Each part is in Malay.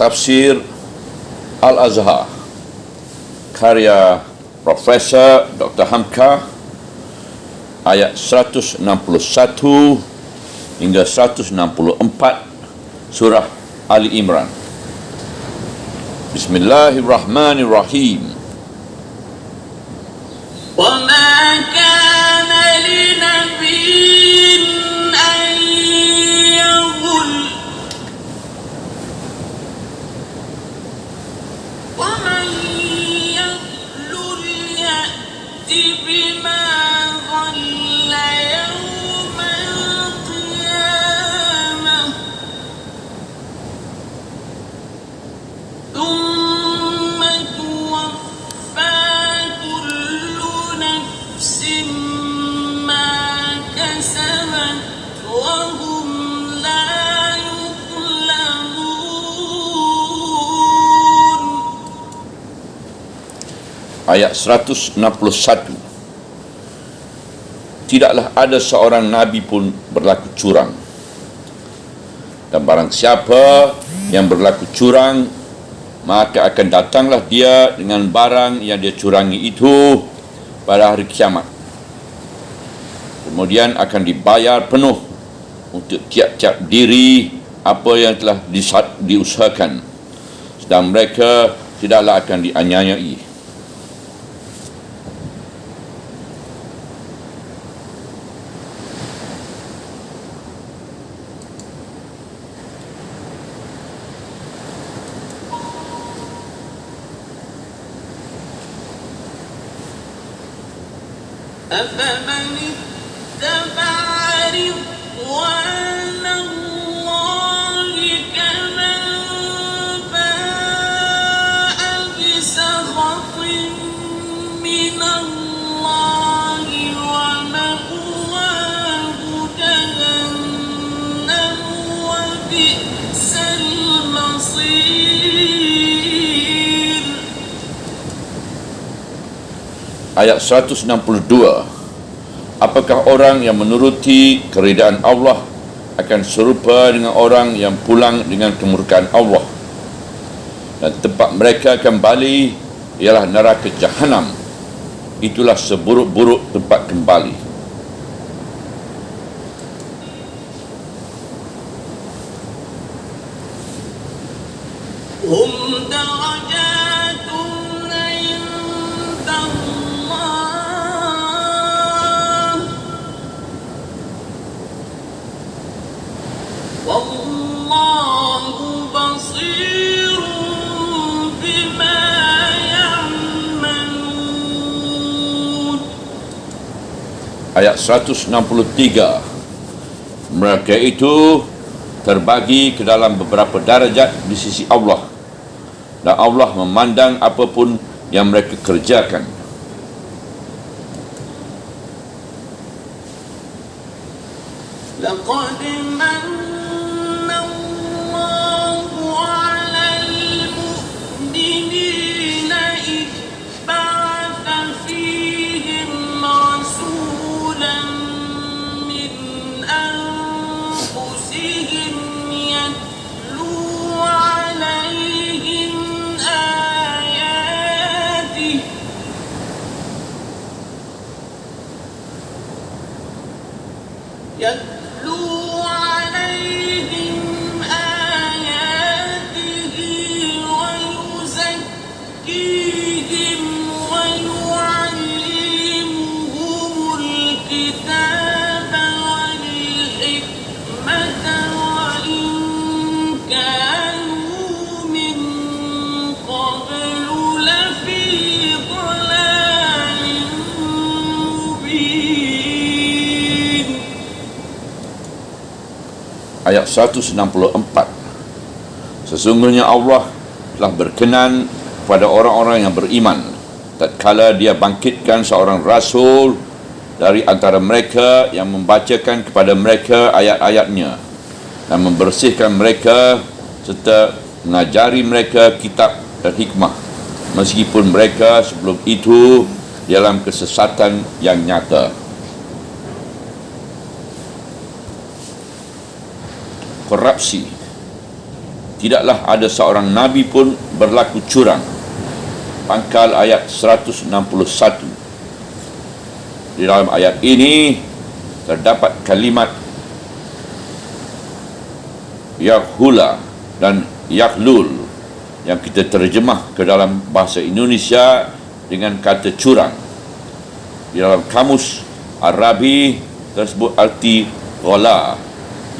Tafsir Al-Azhar karya Profesor Dr. Hamka, ayat 161 hingga 164 surah Ali Imran. Bismillahirrahmanirrahim. وَمَا كَانَ لِنَبِيٍّ أَن يَغُلَّ وَمَن يَغْلُلْ يَأْتِ بِمَا غَلَّ يَوْمَ الْقِيَامَةِ ثُمَّ تُوَفَّى كُلُّ نَفْسٍ مَا كَسَبَتْ وَهُمْ لَا يُظْلَمُونَ. Ayat 161. Tidaklah ada seorang Nabi pun berlaku curang. Dan barang siapa yang berlaku curang, maka akan datanglah dia dengan barang yang dia curangi itu pada hari kiamat. Kemudian akan dibayar penuh untuk tiap-tiap diri apa yang telah diusahakan. Sedang mereka tidaklah akan dianiayai. أَفَمَنِ اتَّبَعَ رِضْوَانَ اللَّهِ كَمَن بَاءَ بِسَخَطٍ مِّنَ اللَّهِ وَمَأْوَاهُ جَهَنَّمُ وَبِئْسَ الْمَصِيرُ. Ayat 162. Apakah orang yang menuruti keridaan Allah akan serupa dengan orang yang pulang dengan kemurkaan Allah, dan tempat mereka kembali ialah neraka Jahanam. Itulah seburuk-buruk tempat kembali. هُمْ دَرَجَاتٌ عِندَ اللَّهِ وَاللَّهُ بَصِيرٌ بِمَا يَعْمَلُونَ. Ayat 163. Mereka itu terbagi ke dalam beberapa darajat di sisi Allah, dan Allah memandang apapun yang mereka kerjakan. لَقَدْ مَنَّ اللَّهُ عَلَى الْمُؤْمِنِينَ إِذْ بَعَثَ فِيهِمْ رَسُولًا مِّنْ أَنفُسِهِمْ يَتْلُو عَلَيْهِمْ آيَاتِهِ ويزكيهم ويعلمهم الكتاب والحكمة وإن كانوا من قبل لفي ضلال مبين. Ayat 164. Sesungguhnya Allah telah berkenan pada orang-orang yang beriman tatkala dia bangkitkan seorang rasul dari antara mereka yang membacakan kepada mereka ayat-ayatnya dan membersihkan mereka serta mengajari mereka kitab dan hikmah, meskipun mereka sebelum itu dalam kesesatan yang nyata. Korupsi tidaklah ada seorang Nabi pun berlaku curang. Pangkal ayat 161. Di dalam ayat ini terdapat kalimat yakhula dan yakhlul yang kita terjemah ke dalam bahasa Indonesia dengan kata curang. Di dalam kamus Arabi tersebut arti ghala,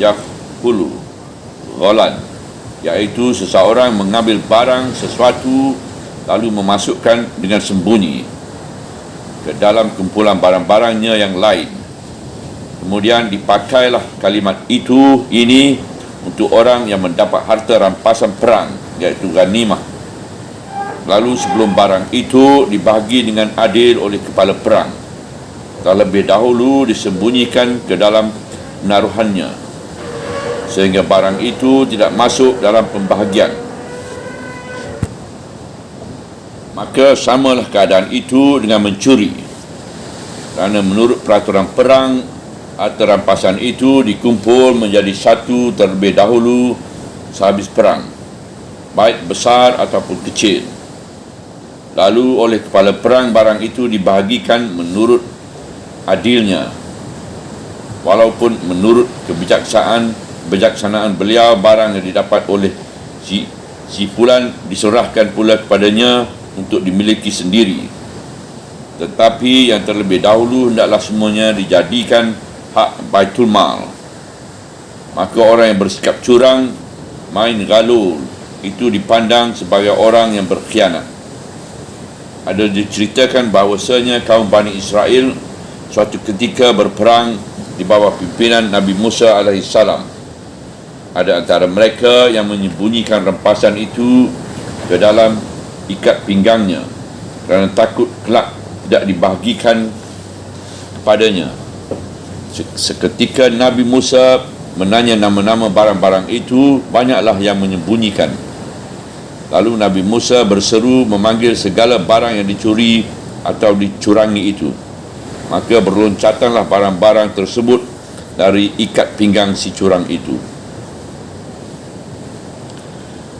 yakhulu, ghalan, iaitu seseorang mengambil barang sesuatu lalu memasukkan dengan sembunyi ke dalam kumpulan barang-barangnya yang lain. Kemudian dipakailah kalimat ini untuk orang yang mendapat harta rampasan perang, iaitu ghanimah. Lalu sebelum barang itu dibahagi dengan adil oleh kepala perang, terlebih dahulu disembunyikan ke dalam penaruhannya, sehingga barang itu tidak masuk dalam pembahagian. Maka samalah keadaan itu dengan mencuri, kerana menurut peraturan perang, harta rampasan itu dikumpul menjadi satu terlebih dahulu sehabis perang, baik besar ataupun kecil. Lalu oleh kepala perang barang itu dibahagikan menurut adilnya, walaupun menurut kebijaksanaan beliau barang yang didapat oleh si fulan diserahkan pula kepadanya untuk dimiliki sendiri. Tetapi yang terlebih dahulu hendaklah semuanya dijadikan hak Baitul Mal. Maka orang yang bersikap curang, main galul, itu dipandang sebagai orang yang berkhianat. Ada diceritakan bahawasanya kaum Bani Israel suatu ketika berperang di bawah pimpinan Nabi Musa alaihissalam. Ada antara mereka yang menyembunyikan rampasan itu ke dalam ikat pinggangnya kerana takut kelak tidak dibahagikan kepadanya. Seketika Nabi Musa menanya nama-nama barang-barang itu, banyaklah yang menyembunyikan. Lalu Nabi Musa berseru memanggil segala barang yang dicuri atau dicurangi itu. Maka berloncatanlah barang-barang tersebut dari ikat pinggang si curang itu.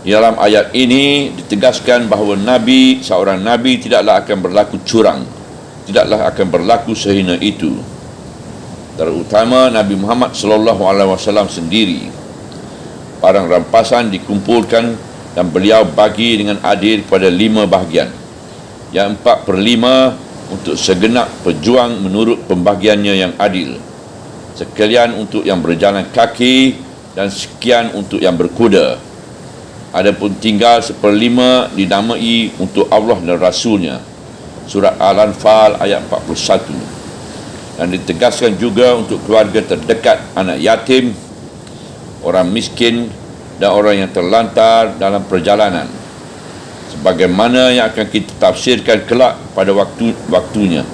Di dalam ayat ini ditegaskan bahawa seorang Nabi tidaklah akan berlaku curang, tidaklah akan berlaku sehina itu. Terutama Nabi Muhammad SAW sendiri. Barang rampasan dikumpulkan dan beliau bagi dengan adil kepada 5 bahagian. Yang 4/5 untuk segenap pejuang menurut pembagiannya yang adil, sekalian untuk yang berjalan kaki dan sekian untuk yang berkuda. Adapun tinggal 1/5 dinamai untuk Allah dan Rasulnya. Surat Al-Anfal ayat 41. Dan ditegaskan juga untuk keluarga terdekat, anak yatim, orang miskin dan orang yang terlantar dalam perjalanan, sebagaimana yang akan kita tafsirkan kelak pada waktunya.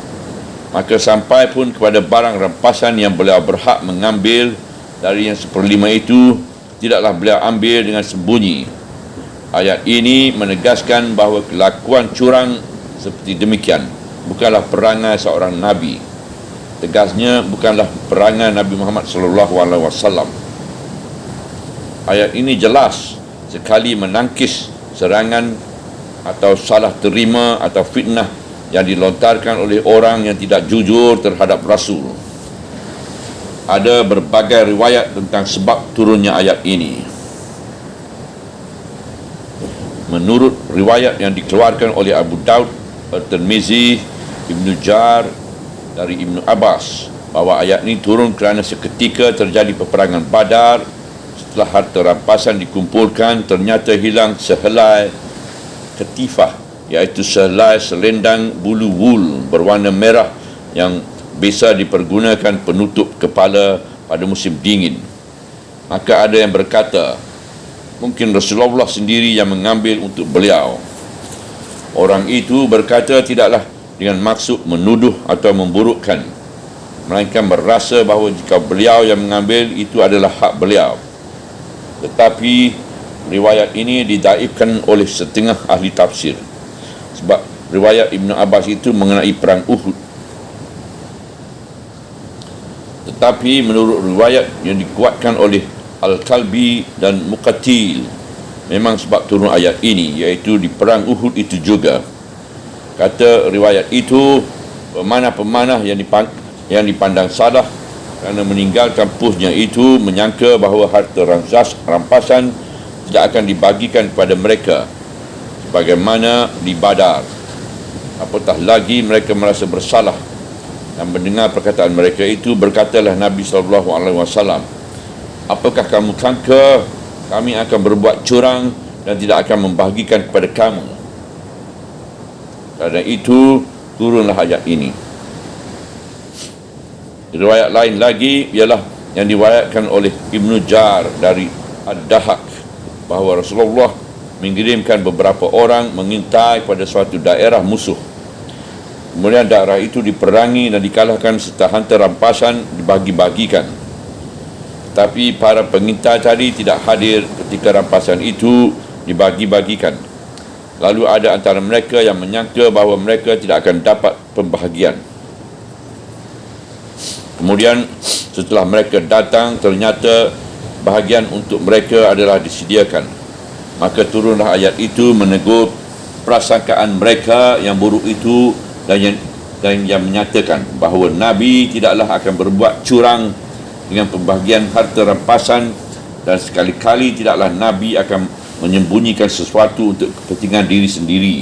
Maka sampai pun kepada barang rampasan yang beliau berhak mengambil dari yang 1/5 itu, tidaklah beliau ambil dengan sembunyi. Ayat ini menegaskan bahawa kelakuan curang seperti demikian bukanlah perangai seorang Nabi. Tegasnya bukanlah perangai Nabi Muhammad SAW. Ayat ini jelas sekali menangkis serangan atau salah terima atau fitnah yang dilontarkan oleh orang yang tidak jujur terhadap Rasul. Ada berbagai riwayat tentang sebab turunnya ayat ini. Menurut riwayat yang dikeluarkan oleh Abu Daud, At-Tirmizi, Ibnu Jar dari Ibnu Abbas, bahawa ayat ini turun kerana seketika terjadi peperangan Badar. Setelah harta rampasan dikumpulkan, ternyata hilang sehelai ketifah, iaitu sehelai selendang bulu wul berwarna merah yang biasa dipergunakan penutup kepala pada musim dingin. Maka ada yang berkata, mungkin Rasulullah sendiri yang mengambil untuk beliau. Orang itu berkata tidaklah dengan maksud menuduh atau memburukkan, melainkan berasa bahawa jika beliau yang mengambil, itu adalah hak beliau. Tetapi riwayat ini didaifkan oleh setengah ahli tafsir, sebab riwayat Ibnu Abbas itu mengenai perang Uhud. Tetapi menurut riwayat yang dikuatkan oleh Al-Kalbi dan Muqatil memang sebab turun ayat ini, iaitu di perang Uhud itu juga. Kata riwayat itu, pemanah-pemanah yang dipandang salah kerana meninggalkan pusnya itu menyangka bahawa harta rampasan tidak akan dibagikan kepada mereka sebagaimana di Badar. Apatah lagi mereka merasa bersalah dan mendengar perkataan mereka itu, berkatalah Nabi SAW, apakah kamu sangka kami akan berbuat curang dan tidak akan membahagikan kepada kamu? Kerana itu turunlah ayat ini. Riwayat lain lagi ialah yang diriwayatkan oleh Ibnu Jar dari Ad-Dahak bahawa Rasulullah mengirimkan beberapa orang mengintai pada suatu daerah musuh. Kemudian daerah itu diperangi dan dikalahkan serta harta rampasan dibagi-bagikan. Tapi para pengintai tadi tidak hadir ketika rampasan itu dibagi-bagikan. Lalu ada antara mereka yang menyangka bahawa mereka tidak akan dapat pembahagian. Kemudian setelah mereka datang, ternyata bahagian untuk mereka adalah disediakan. Maka turunlah ayat itu menegur prasangkaan mereka yang buruk itu dan yang menyatakan bahawa Nabi tidaklah akan berbuat curang dengan pembahagian harta rampasan, dan sekali-kali tidaklah Nabi akan menyembunyikan sesuatu untuk kepentingan diri sendiri.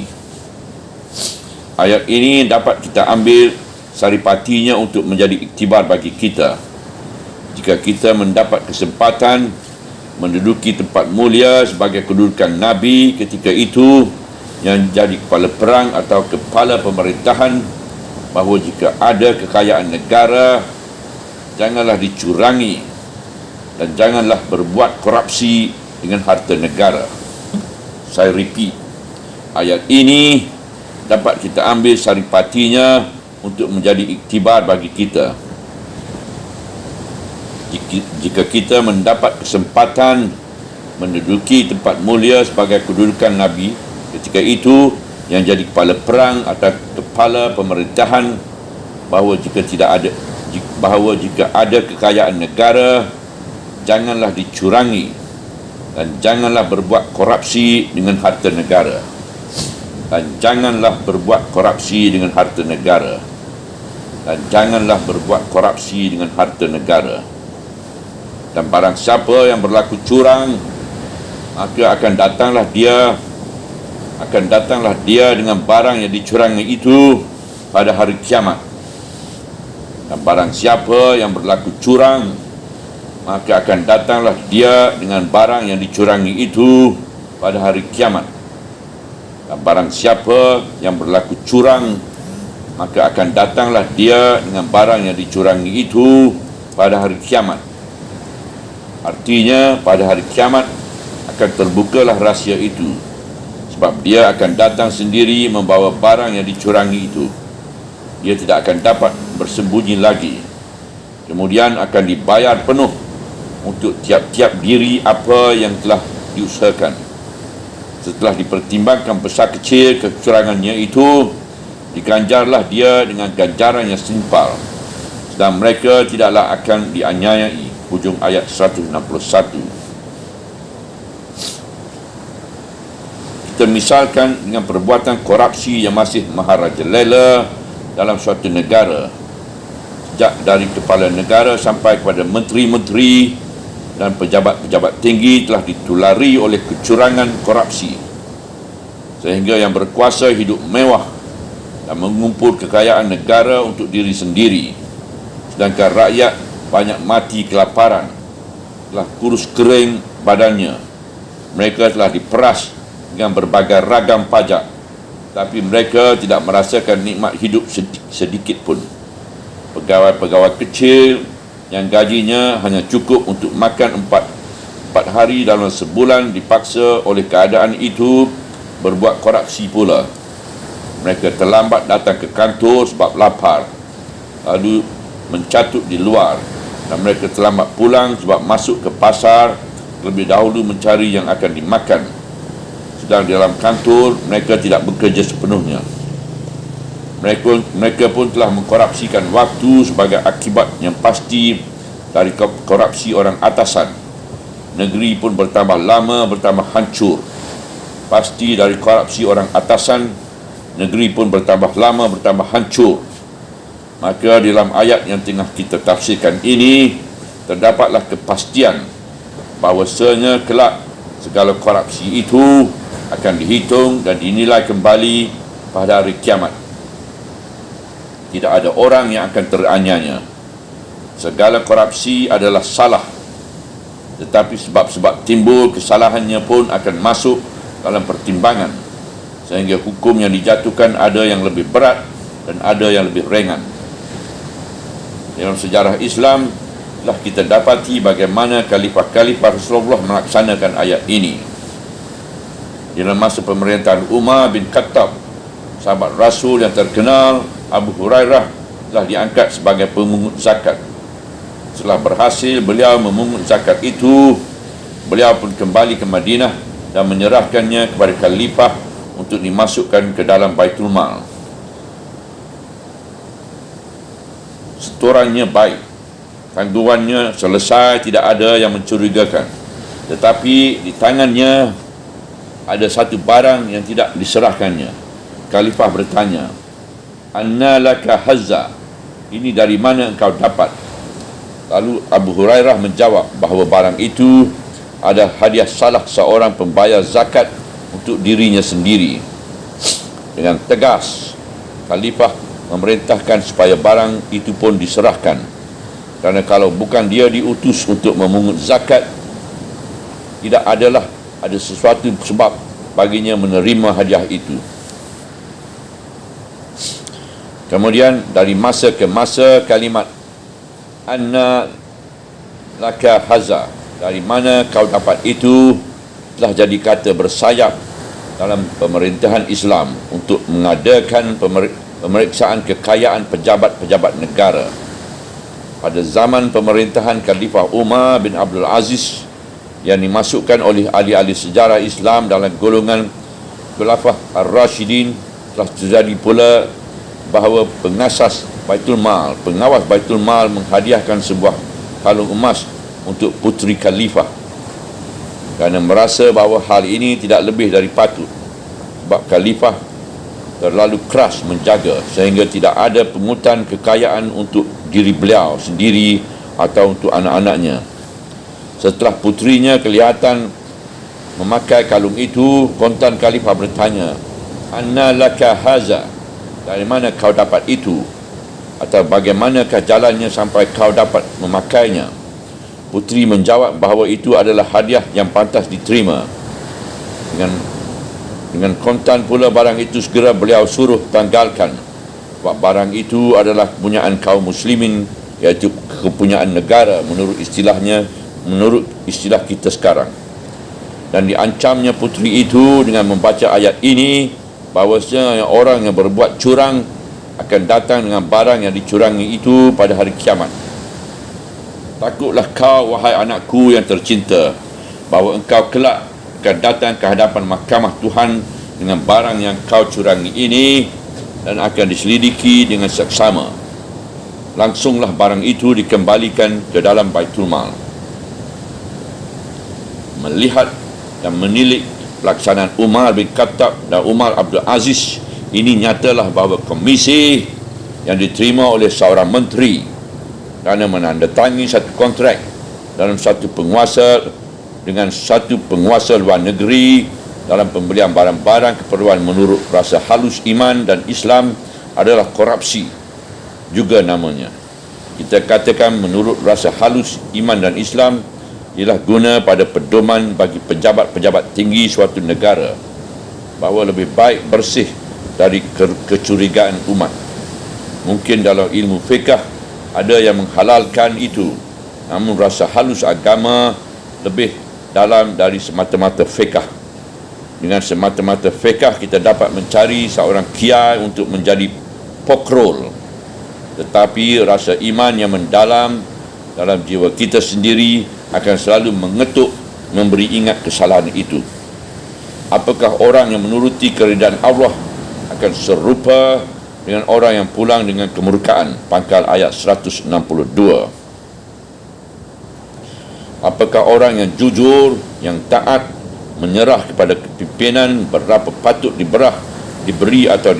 Ayat ini dapat kita ambil saripatinya untuk menjadi iktibar bagi kita. Jika kita mendapat kesempatan menduduki tempat mulia sebagai kedudukan Nabi ketika itu, yang jadi kepala perang atau kepala pemerintahan, bahawa jika ada kekayaan negara, janganlah dicurangi dan janganlah berbuat korupsi dengan harta negara. Saya repeat, ayat ini dapat kita ambil saripatinya untuk menjadi iktibar bagi kita. Jika kita mendapat kesempatan menduduki tempat mulia sebagai kedudukan Nabi ketika itu, yang jadi kepala perang atau kepala pemerintahan, bahawa jika ada kekayaan negara, janganlah dicurangi dan janganlah berbuat korupsi dengan harta negara. Dan janganlah berbuat korupsi dengan harta negara. Dan janganlah berbuat korupsi dengan harta negara. Dan barang siapa yang berlaku curang, maka akan datanglah dia dengan barang yang dicurangi itu pada hari kiamat. Dan barang siapa yang berlaku curang, maka akan datanglah dia dengan barang yang dicurangi itu pada hari kiamat. Dan barang siapa yang berlaku curang, maka akan datanglah dia dengan barang yang dicurangi itu pada hari kiamat. Artinya pada hari kiamat akan terbukalah rahsia itu, sebab dia akan datang sendiri membawa barang yang dicurangi itu. Dia tidak akan dapat bersembunyi lagi. Kemudian akan dibayar penuh untuk tiap-tiap diri apa yang telah diusahakan. Setelah dipertimbangkan besar kecil kecurangannya itu, diganjarlah dia dengan ganjaran yang setimpal, sedang mereka tidaklah akan dianiayai. Hujung ayat 161. Kita misalkan dengan perbuatan korupsi yang masih maharajalela dalam suatu negara, sejak dari kepala negara sampai kepada menteri-menteri dan pejabat-pejabat tinggi telah ditulari oleh kecurangan korupsi, sehingga yang berkuasa hidup mewah dan mengumpul kekayaan negara untuk diri sendiri, sedangkan rakyat banyak mati kelaparan, telah kurus kering badannya. Mereka telah diperas dengan berbagai ragam pajak, tapi mereka tidak merasakan nikmat hidup sedikit pun. Pegawai-pegawai kecil yang gajinya hanya cukup untuk makan empat hari dalam sebulan dipaksa oleh keadaan itu berbuat korupsi pula. Mereka terlambat datang ke kantor sebab lapar, lalu mencatut di luar, dan mereka terlambat pulang sebab masuk ke pasar terlebih dahulu mencari yang akan dimakan. Sedang dalam kantor mereka tidak bekerja sepenuhnya. Mereka pun telah mengkorupsikan waktu sebagai akibat yang pasti dari korupsi orang atasan. negeri pun bertambah lama, bertambah hancur. Pasti dari korupsi orang atasan, negeri pun bertambah lama, bertambah hancur. Maka dalam ayat yang tengah kita tafsirkan ini, terdapatlah kepastian bahawasanya kelak segala korupsi itu akan dihitung dan dinilai kembali pada hari kiamat. Tidak ada orang yang akan teraniaya. Segala korupsi adalah salah, tetapi sebab-sebab timbul kesalahannya pun akan masuk dalam pertimbangan, sehingga hukum yang dijatuhkan ada yang lebih berat dan ada yang lebih ringan. Dalam sejarah Islam telah kita dapati bagaimana khalifah-khalifah Rasulullah melaksanakan ayat ini. Dalam masa pemerintahan Umar bin Khattab, sahabat Rasul yang terkenal Abu Hurairah telah diangkat sebagai pemungut zakat. Setelah berhasil beliau memungut zakat itu, beliau pun kembali ke Madinah dan menyerahkannya kepada khalifah untuk dimasukkan ke dalam Baitul Mal. Setorannya baik, tanggungannya selesai, tidak ada yang mencurigakan. Tetapi di tangannya ada satu barang yang tidak diserahkannya. Khalifah bertanya, "Anna laka hazza?" Ini dari mana engkau dapat? Lalu Abu Hurairah menjawab bahawa barang itu ada hadiah salah seorang pembayar zakat untuk dirinya sendiri. Dengan tegas, Khalifah memerintahkan supaya barang itu pun diserahkan, kerana kalau bukan dia diutus untuk memungut zakat, tidak adalah ada sesuatu sebab baginya menerima hadiah itu. Kemudian dari masa ke masa kalimat "anna laka haza", dari mana kau dapat itu, telah jadi kata bersayap dalam pemerintahan Islam untuk mengadakan pemeriksaan kekayaan pejabat-pejabat negara. Pada zaman pemerintahan Khalifah Umar bin Abdul Aziz yang dimasukkan oleh ahli-ahli sejarah Islam dalam golongan Khulafah Ar-Rashidin, telah terjadi pula bahawa pengasas Baitul Mal, pengawas Baitul Mal menghadiahkan sebuah kalung emas untuk puteri Khalifah kerana merasa bahawa hal ini tidak lebih dari patut, sebab Khalifah terlalu keras menjaga sehingga tidak ada pungutan kekayaan untuk diri beliau sendiri atau untuk anak-anaknya. Setelah puterinya kelihatan memakai kalung itu, kontan Khalifah bertanya, "Anna laka haza?" Dari mana kau dapat itu? Atau bagaimanakah jalannya sampai kau dapat memakainya? Puteri menjawab bahawa itu adalah hadiah yang pantas diterima. Dengan kontan pula barang itu segera beliau suruh tanggalkan, sebab barang itu adalah kepunyaan kaum muslimin, iaitu kepunyaan negara menurut istilah kita sekarang. Dan diancamnya puteri itu dengan membaca ayat ini, bahawasanya orang yang berbuat curang akan datang dengan barang yang dicurangi itu pada hari kiamat. Takutlah kau, wahai anakku yang tercinta, bahawa engkau kelak akan datang ke hadapan mahkamah Tuhan dengan barang yang kau curangi ini dan akan diselidiki dengan seksama. Langsunglah barang itu dikembalikan ke dalam Baitul Mal. Melihat dan menilik pelaksanaan Umar bin Khattab dan Umar Abdul Aziz ini, nyatalah bahawa komisi yang diterima oleh seorang menteri kerana menandatangani satu kontrak dalam satu penguasa dengan satu penguasa luar negeri dalam pembelian barang-barang keperluan menurut rasa halus iman dan Islam adalah korupsi juga namanya. Kita katakan menurut rasa halus iman dan Islam ialah guna pada pedoman bagi pejabat-pejabat tinggi suatu negara bahawa lebih baik bersih dari kecurigaan umat. Mungkin dalam ilmu fiqh ada yang menghalalkan itu, namun rasa halus agama lebih dalam dari semata-mata fiqh. Dengan semata-mata fiqh kita dapat mencari seorang kiai untuk menjadi pokrol, tetapi rasa iman yang mendalam dalam jiwa kita sendiri akan selalu mengetuk memberi ingat kesalahan itu. Apakah orang yang menuruti keridaan Allah akan serupa dengan orang yang pulang dengan kemurkaan? Pangkal ayat 162. Apakah orang yang jujur, yang taat, menyerah kepada kepimpinan, berapa patut diberi atau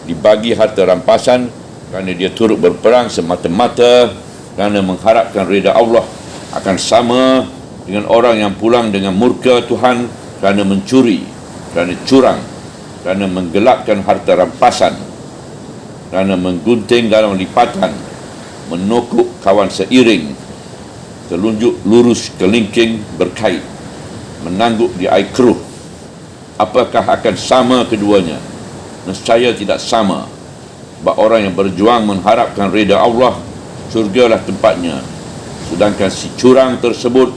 dibagi harta rampasan kerana dia turut berperang semata-mata kerana mengharapkan reda Allah, akan sama dengan orang yang pulang dengan murka Tuhan kerana mencuri, kerana curang, kerana menggelapkan harta rampasan, kerana menggunting dalam lipatan, menokuk kawan seiring, telunjuk lurus kelingking berkait, menangguk di air keruh. Apakah akan sama keduanya? Nescaya tidak sama. Sebab orang yang berjuang mengharapkan reda Allah, syurgalah tempatnya. Sedangkan si curang tersebut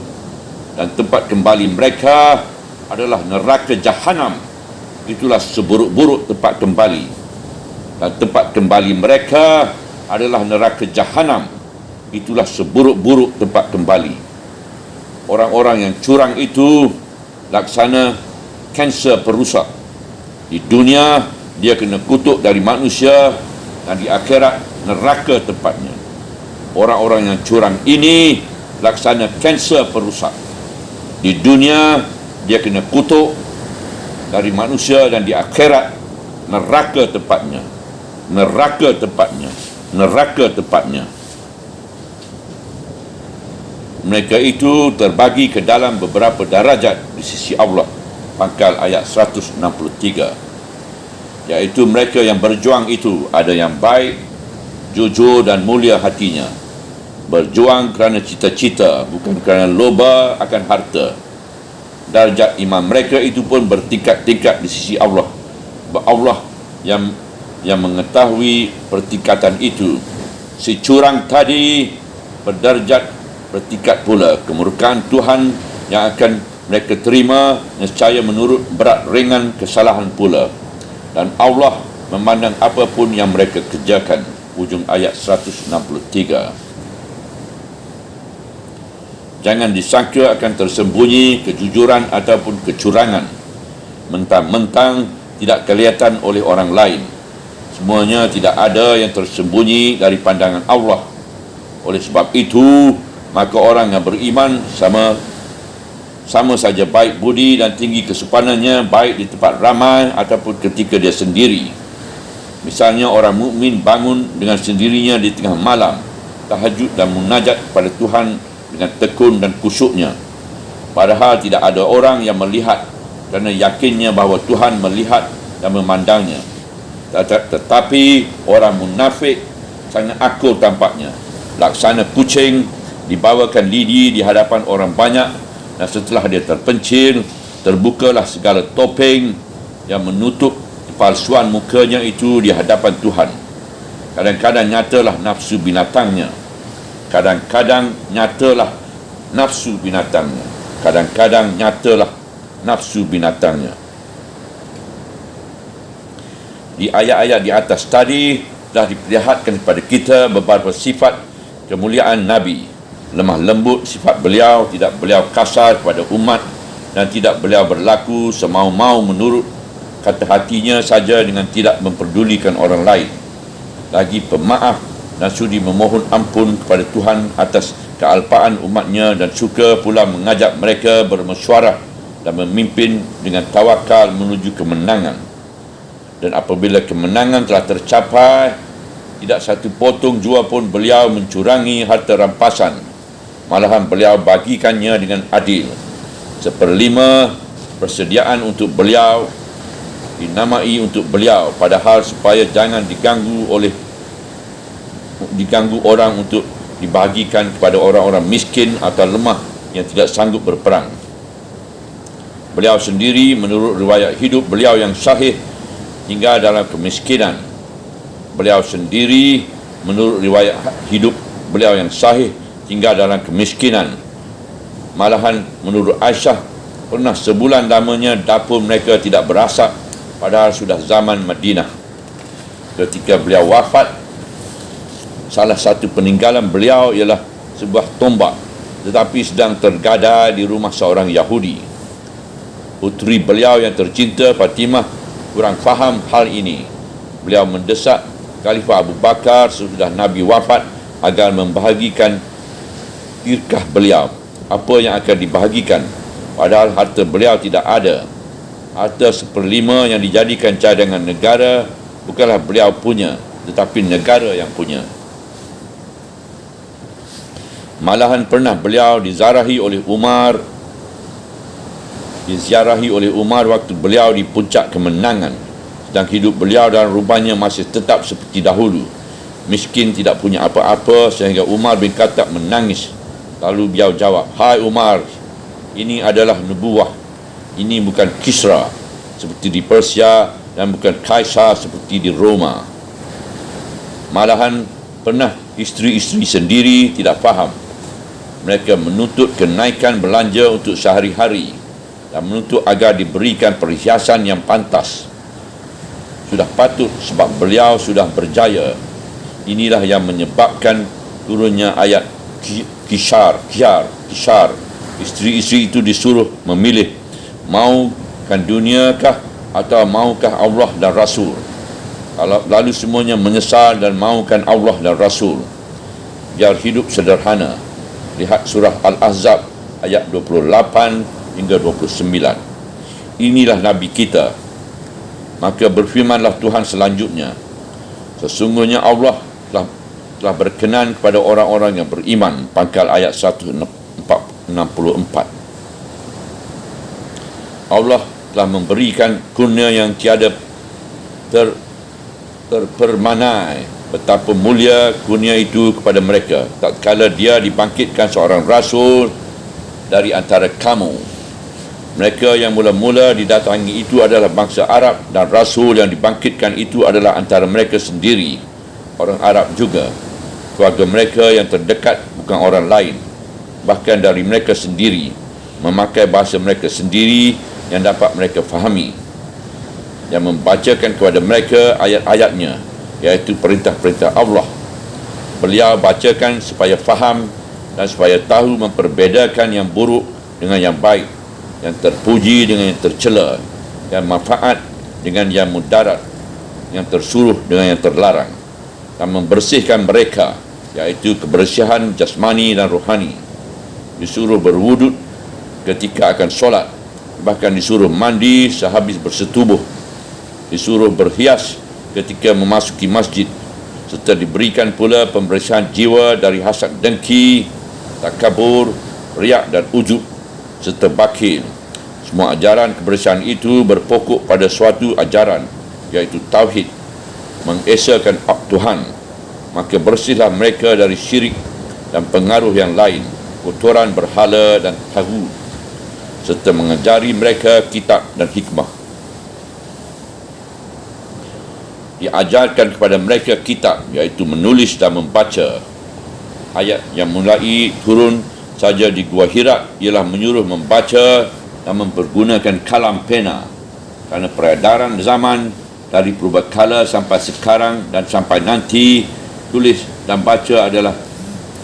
dan tempat kembali mereka adalah neraka Jahanam. Itulah seburuk-buruk tempat kembali. Dan tempat kembali mereka adalah neraka Jahanam. Itulah seburuk-buruk tempat kembali. Orang-orang yang curang itu laksana kanser perusak. Di dunia dia kena kutuk dari manusia, dan di akhirat neraka tempatnya. Orang-orang yang curang ini laksana kanser perusak. Di dunia dia kena kutuk dari manusia, dan di akhirat neraka tempatnya. Neraka tempatnya. Neraka tempatnya. Mereka itu terbagi ke dalam beberapa darajat di sisi Allah. Pangkal ayat 163. Iaitu mereka yang berjuang itu ada yang baik, jujur dan mulia hatinya. Berjuang kerana cita-cita, bukan kerana loba akan harta. Darjat iman mereka itu pun bertingkat-tingkat di sisi Allah. Allah yang mengetahui pertingkatan itu. Si curang tadi berdarjat bertingkat pula. Kemurkaan Tuhan yang akan mereka terima nescaya menurut berat ringan kesalahan pula. Dan Allah memandang apapun yang mereka kerjakan. Ujung ayat 163. Jangan disangka akan tersembunyi kejujuran ataupun kecurangan. Mentang-mentang tidak kelihatan oleh orang lain. Semuanya tidak ada yang tersembunyi dari pandangan Allah. Oleh sebab itu, maka orang yang beriman sama saja baik budi dan tinggi kesopanannya, baik di tempat ramai ataupun ketika dia sendiri. Misalnya orang mukmin bangun dengan sendirinya di tengah malam, tahajud dan munajat kepada Tuhan dengan tekun dan khusyuknya. Padahal tidak ada orang yang melihat, kerana yakinnya bahawa Tuhan melihat dan memandangnya. Tetapi orang munafik sangat akur tampaknya, laksana kucing dibawakan lidi di hadapan orang banyak, dan setelah dia terpencil, terbukalah segala topeng yang menutup kepalsuan mukanya itu di hadapan Tuhan. Kadang-kadang nyatalah nafsu binatangnya. Kadang-kadang nyatalah nafsu binatangnya. Kadang-kadang nyatalah nafsu binatangnya. Di ayat-ayat di atas tadi telah diperlihatkan kepada kita beberapa sifat kemuliaan Nabi. Lemah lembut sifat beliau, tidak beliau kasar kepada umat, dan tidak beliau berlaku semau-mau menurut kata hatinya saja dengan tidak memperdulikan orang lain. Lagi pemaaf dan sudi memohon ampun kepada Tuhan atas kealpaan umatnya, dan suka pula mengajak mereka bermesyuarah dan memimpin dengan tawakal menuju kemenangan. Dan apabila kemenangan telah tercapai, tidak satu potong jua pun beliau mencurangi harta rampasan. Malahan beliau bagikannya dengan adil. 1/5 persediaan untuk beliau dinamai untuk beliau, padahal supaya jangan diganggu orang untuk dibagikan kepada orang-orang miskin atau lemah yang tidak sanggup berperang. Beliau sendiri menurut riwayat hidup beliau yang sahih tinggal dalam kemiskinan. Beliau sendiri menurut riwayat hidup beliau yang sahih tinggal dalam kemiskinan. Malahan menurut Aisyah, pernah sebulan lamanya dapur mereka tidak berasap, padahal sudah zaman Madinah. Ketika beliau wafat, salah satu peninggalan beliau ialah sebuah tombak, tetapi sedang tergadai di rumah seorang Yahudi. Puteri beliau yang tercinta, Fatimah, kurang faham hal ini. Beliau mendesak Khalifah Abu Bakar sesudah Nabi wafat agar membahagikan tirkah beliau. apa yang akan dibahagikan, padahal harta beliau tidak ada. Harta 1/5 yang dijadikan cadangan negara bukanlah beliau punya, tetapi negara yang punya. Malahan pernah beliau diziarahi oleh Umar waktu beliau di puncak kemenangan, sedang hidup beliau dan rupanya masih tetap seperti dahulu, miskin, tidak punya apa-apa, sehingga Umar bin Khattab menangis. Lalu beliau jawab, "Hai Umar, ini adalah nubuwah. Ini bukan Kisra seperti di Persia dan bukan Kaisar seperti di Roma." Malahan pernah isteri-isteri sendiri tidak faham. Mereka menuntut kenaikan belanja untuk sehari-hari dan menuntut agar diberikan perhiasan yang pantas. Sudah patut sebab beliau sudah berjaya. Inilah yang menyebabkan turunnya ayat Kishar. Isteri-isteri itu disuruh memilih, maukah duniakah atau maukah Allah dan Rasul. Lalu semuanya menyesal dan mahukan Allah dan Rasul. Biar hidup sederhana. Lihat surah Al-Ahzab ayat 28 hingga 29. Inilah Nabi kita. Maka berfirmanlah Tuhan selanjutnya, sesungguhnya Allah telah berkenan kepada orang-orang yang beriman. Pangkal ayat 164. Allah telah memberikan kurnia yang tiada terpermanai. Betapa mulia kurnia itu kepada mereka tatkala dia dibangkitkan seorang rasul dari antara kamu. Mereka yang mula-mula didatangi itu adalah bangsa Arab, dan rasul yang dibangkitkan itu adalah antara mereka sendiri, orang Arab juga. Keluarga mereka yang terdekat bukan orang lain, bahkan dari mereka sendiri, memakai bahasa mereka sendiri yang dapat mereka fahami, yang membacakan kepada mereka ayat-ayatnya, iaitu perintah-perintah Allah. Beliau bacakan supaya faham dan supaya tahu memperbedakan yang buruk dengan yang baik, yang terpuji dengan yang tercela, yang manfaat dengan yang mudarat, yang tersuruh dengan yang terlarang, dan membersihkan mereka, iaitu kebersihan jasmani dan rohani. Disuruh berwuduk ketika akan solat, bahkan disuruh mandi sehabis bersetubuh, disuruh berhias ketika memasuki masjid, serta diberikan pula pembersihan jiwa dari hasad dengki, takabur, riak dan ujub, serta bakhil. Semua ajaran kebersihan itu berpokok pada suatu ajaran, iaitu Tauhid, mengesakan Tuhan. Maka bersihlah mereka dari syirik dan pengaruh yang lain, kotoran berhala dan taghut, serta mengajari mereka kitab dan hikmah. Diajarkan kepada mereka kitab, iaitu menulis dan membaca. Ayat yang mulai turun saja di Gua Hira ialah menyuruh membaca dan mempergunakan kalam pena, kerana peredaran zaman dari purbakala sampai sekarang dan sampai nanti, tulis dan baca adalah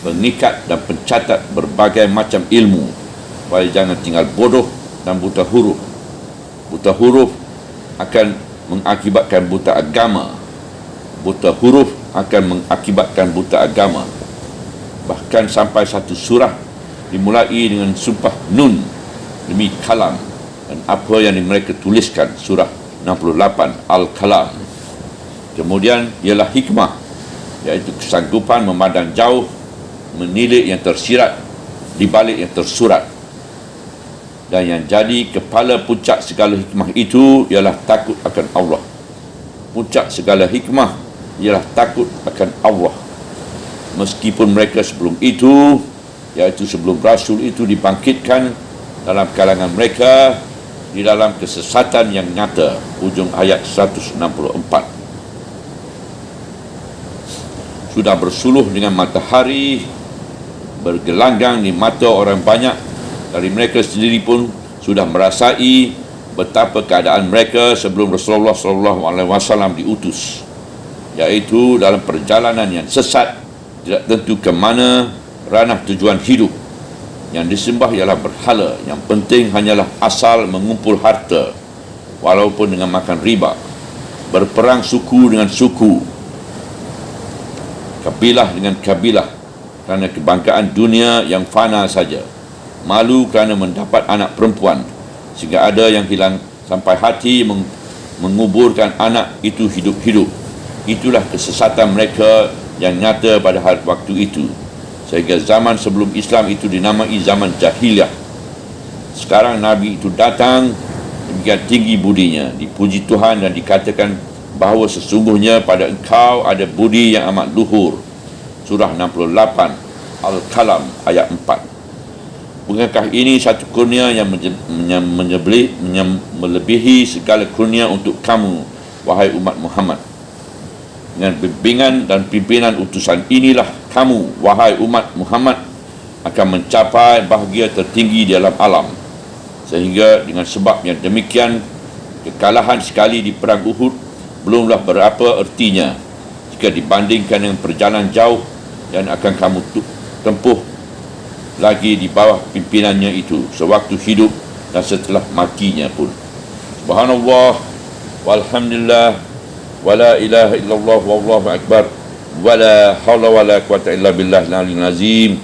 pengikat dan pencatat berbagai macam ilmu, supaya jangan tinggal bodoh dan buta huruf. Buta huruf akan mengakibatkan buta agama. Buta huruf akan mengakibatkan buta agama. Bahkan sampai satu surah dimulai dengan sumpah nun demi kalam dan apa yang mereka tuliskan, surah 68 Al-Kalam. Kemudian ialah hikmah, iaitu kesanggupan memandang jauh, menilik yang tersirat di balik yang tersurat. Dan yang jadi kepala puncak segala hikmah itu ialah takut akan Allah. Puncak segala hikmah ialah takut akan Allah. Meskipun mereka sebelum itu, iaitu sebelum Rasul itu dibangkitkan dalam kalangan mereka, di dalam kesesatan yang nyata. Ujung ayat 164. Sudah bersuluh dengan matahari, bergelanggang di mata orang banyak. Dari mereka sendiri pun sudah merasai betapa keadaan mereka sebelum Rasulullah SAW diutus, iaitu dalam perjalanan yang sesat, tidak tentu ke mana ranah tujuan hidup. Yang disembah ialah berhala, yang penting hanyalah asal mengumpul harta, walaupun dengan makan riba, berperang suku dengan suku, kabilah dengan kabilah, kerana kebanggaan dunia yang fana saja. malu kerana mendapat anak perempuan, sehingga ada yang hilang sampai hati menguburkan anak itu hidup-hidup. Itulah kesesatan mereka yang nyata pada waktu itu, sehingga zaman sebelum Islam itu dinamai zaman jahiliyah. Sekarang Nabi itu datang demikian tinggi budinya, dipuji Tuhan dan dikatakan bahawa sesungguhnya pada engkau ada budi yang amat luhur. Surah 68 Al-Qalam ayat 4. Bukankah ini satu kurnia yang melebihi segala kurnia untuk kamu, wahai umat Muhammad? Dengan bimbingan dan pimpinan utusan inilah kamu, wahai umat Muhammad, akan mencapai bahagia tertinggi di dalam alam. Sehingga dengan sebab yang demikian, kekalahan sekali di perang Uhud belumlah berapa ertinya jika dibandingkan dengan perjalanan jauh yang akan kamu tempuh lagi di bawah pimpinannya itu, sewaktu hidup dan setelah matinya pun. Subhanallah walhamdulillah wala ilaha illallah wallahu akbar wala hawla wala quwata illa billah al-aliyyil azim.